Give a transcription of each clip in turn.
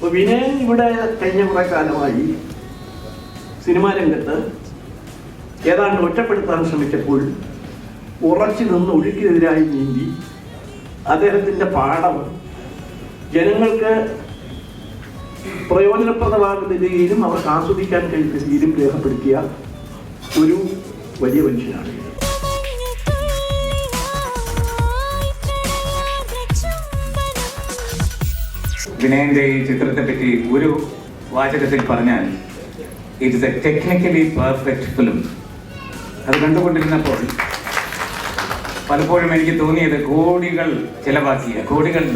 അപ്പോൾ വിനയൻ ഇവിടെ കഴിഞ്ഞ കുറേ കാലമായി സിനിമാ രംഗത്ത് ഏതാണ്ട് ഒറ്റപ്പെടുത്താൻ ശ്രമിച്ചപ്പോൾ ഉറച്ചു നിന്ന് ഒഴുക്കിനെതിരായി നീന്തി അദ്ദേഹത്തിൻ്റെ പാഠം ജനങ്ങൾക്ക് പ്രയോജനപ്രദമാകുന്ന രീതിയിലും അവർക്ക് ആസ്വദിക്കാൻ കഴിയുന്ന രീതിയിലും രേഖപ്പെടുത്തിയ ഒരു വലിയ മനുഷ്യനാണ്. വിനയന്റെ ഈ ചിത്രത്തെ പറ്റി ഒരു വാചകത്തിൽ പറഞ്ഞാൽ it is A technically perfect film. അത് കണ്ടുകൊണ്ടിരുന്നപ്പോൾ പലപ്പോഴും എനിക്ക് തോന്നിയത് കോടികൾ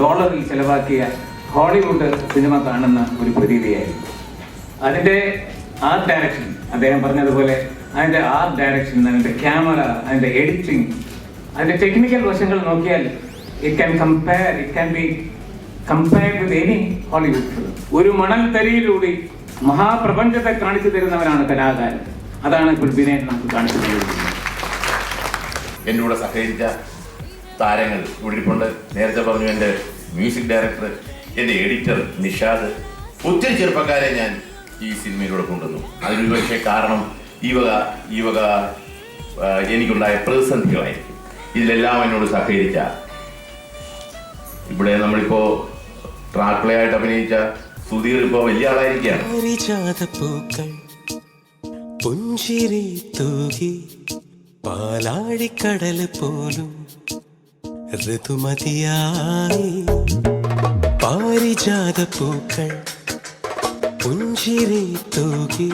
ഡോളറിൽ ചെലവാക്കിയ ഹോളിവുഡ് സിനിമ കാണുന്ന ഒരു പ്രതീതിയായിരുന്നു. അതിൻ്റെ ആർട്ട് ഡയറക്ഷൻ, അദ്ദേഹം പറഞ്ഞതുപോലെ അതിൻ്റെ ആർട്ട് ഡയറക്ഷൻ, അതിൻ്റെ ക്യാമറ, അതിൻ്റെ എഡിറ്റിംഗ്, അതിൻ്റെ ടെക്നിക്കൽ വശങ്ങൾ നോക്കിയാൽ it can be compared with any Hollywood film. ഒരു മണൽത്തരിയിലൂടെ മഹാപ്രപഞ്ചത്തെ കാണിച്ചു തരുന്നവനാണ് കലാകാരൻ. അതാണ് ഇപ്പോൾ വിനയൻ നമുക്ക് കാണിച്ചു തരുന്നത്. എൻ്റെ കൂടെ സഹകരിച്ച താരങ്ങൾ ഇവിടെ ഇരിപ്പുണ്ട്. നേരത്തെ പറഞ്ഞു എൻ്റെ മ്യൂസിക് ഡയറക്ടർ, എൻ്റെ എഡിറ്റർ നിഷാദ്, ഒത്തിരി ചെറുപ്പക്കാരെ ഞാൻ ഈ സിനിമയിലൂടെ കൊണ്ടുവന്നു. അതിനൊരു പക്ഷേ കാരണം ഈ വക എനിക്കുണ്ടായ പ്രതിസന്ധികളായിരിക്കും. ഇതിലെല്ലാം എന്നോട് സഹകരിച്ച, ഇവിടെ നമ്മളിപ്പോൾ ട്രാക്ലേ ആയിട്ട് അഭിനയിച്ച സുധീർ ഇപ്പോൾ വലിയ ആളായിരിക്കുകയാണ്. പുഞ്ചിരി തൂകി പാലാഴിക്കടൽ പോലും ഋതുമതിയായി പാരിജാത പൂക്കൾ പുഞ്ചിരി തൂകി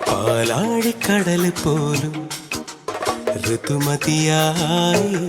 പാലാഴിക്കടൽ പോലും ഋതുമതിയായി